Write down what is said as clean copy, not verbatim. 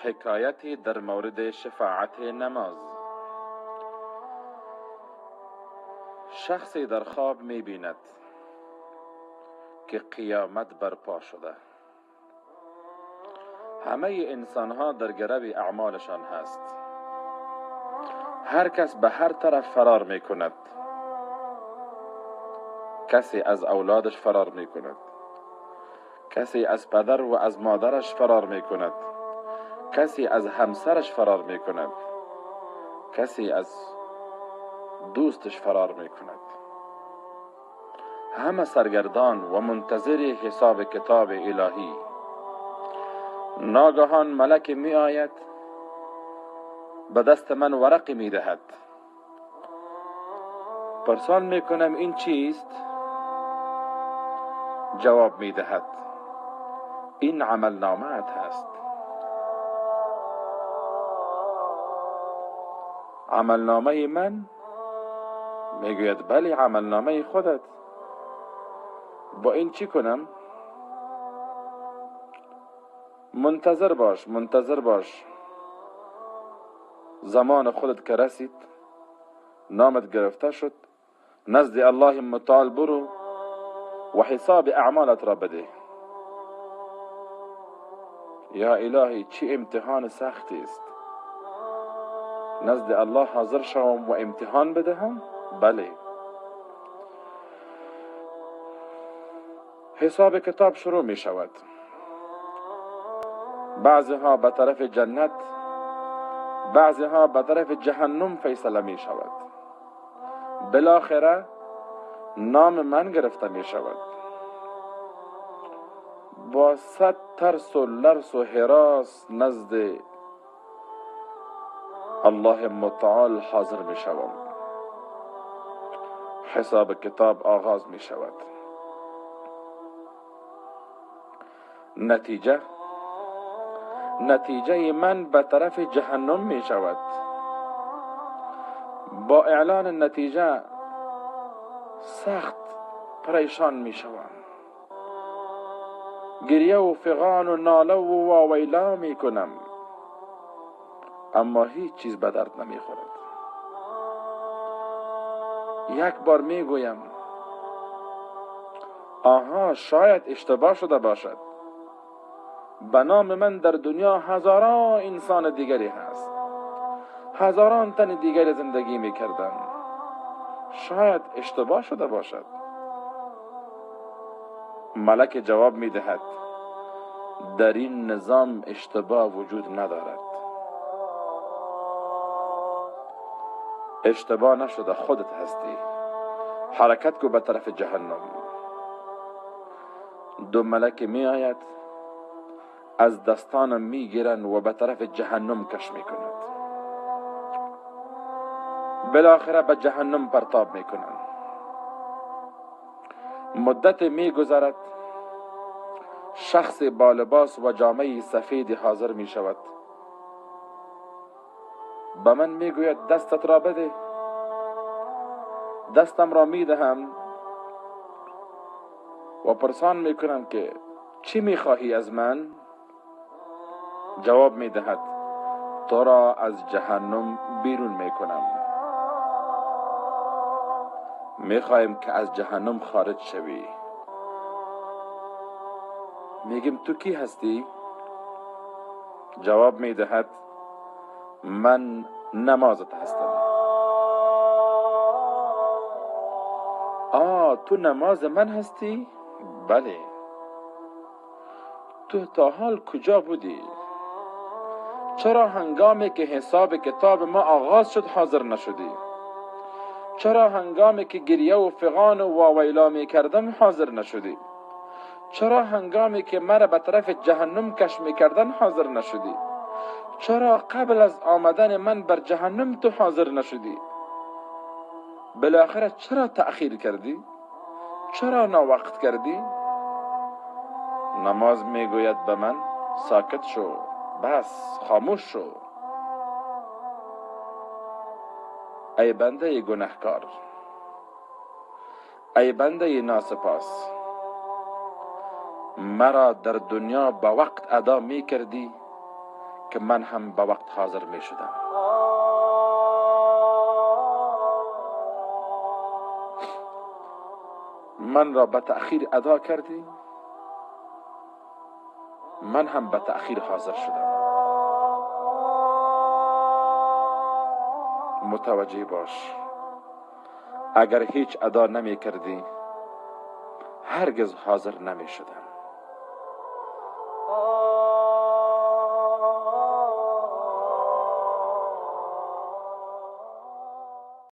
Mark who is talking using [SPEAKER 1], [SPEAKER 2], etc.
[SPEAKER 1] حکایتی در مورد شفاعت نماز. شخصی در خواب می بیند که قیامت برپا شده. همه انسان ها در گرو اعمالشان هست. هر کس به هر طرف فرار می کند. کسی از اولادش فرار می کند، کسی از پدر و از مادرش فرار می کند، کسی از همسرش فرار می کند، کسی از دوستش فرار می کند. همه سرگردان و منتظر حساب کتاب الهی. ناگهان ملک می آید، به دست من ورقی می دهد. پرسان می کنم این چیست؟ جواب می دهد این عمل نامه‌ات هست. عمل نامه من؟ می گوید بله عمل نامه خودت. با این چی کنم؟ منتظر باش. زمان خودت که رسید، نامت گرفته شد، نزد الله متعال برو و حساب اعمالت را بده. یا الهی چه امتحان سختی است. نزد الله حاضر شوم و امتحان بدهم؟ بله. حساب کتاب شروع می شود. بعضی ها به طرف جنت، بعضی ها به طرف جهنم فیصله می شود. بالاخره نام من گرفته می شود. با 100 ترس و لرس و هراس نزد الله متعال حاضر می شوم. حساب کتاب آغاز می شود. نتیجه من به طرف جهنم می شود. با اعلان نتیجه سخت پریشان می شوم. گریه و فغان و ناله و واویلا می کنم، اما هیچ چیز به درد نمی خورد. یک بار می گویم آها شاید اشتباه شده باشد. به نام من در دنیا هزاران انسان دیگری هست. هزاران تن دیگری زندگی می کردن. شاید اشتباه شده باشد. ملک جواب می دهد در این نظام اشتباه وجود ندارد. اشتباه نشده، خودت هستی. حرکت کو به طرف جهنم. 2 ملک می آید، از دستانم می گیرن و به طرف جهنم کش می کند. بالاخره به جهنم پرتاب می کنند. مدت می گذرد. شخص با لباس و جامه سفید حاضر می شود. به من می گوید دستت را بده. دستم را می دهم و پرسان می کنم که چی می خواهی از من؟ جواب می دهد تو را از جهنم بیرون می کنم. می خواهیم که از جهنم خارج شوی. میگم تو کی هستی؟ جواب می دهد من نمازت هستم. تو نماز من هستی؟ بله. تو تا حال کجا بودی؟ چرا هنگامی که حساب کتاب ما آغاز شد حاضر نشدی؟ چرا هنگامی که گریه و فغان و واویلا می کردم حاضر نشدی؟ چرا هنگامی که مرا به طرف جهنم کش می کردن حاضر نشدی؟ چرا قبل از آمدن من بر جهنم تو حاضر نشدی؟ بالاخره چرا تأخیر کردی؟ چرا ناوقت کردی؟ نماز می گوید به من ساکت شو، بس خاموش شو. ای بنده گناهکار، ای بنده ناسپاس، مرا در دنیا با وقت ادا می کردی که من هم به وقت حاضر می شدم. من را به تأخیر ادا کردی، من هم به تأخیر حاضر شدم. متوجه باش، اگر هیچ ادا نمی کردی هرگز حاضر نمی شدم.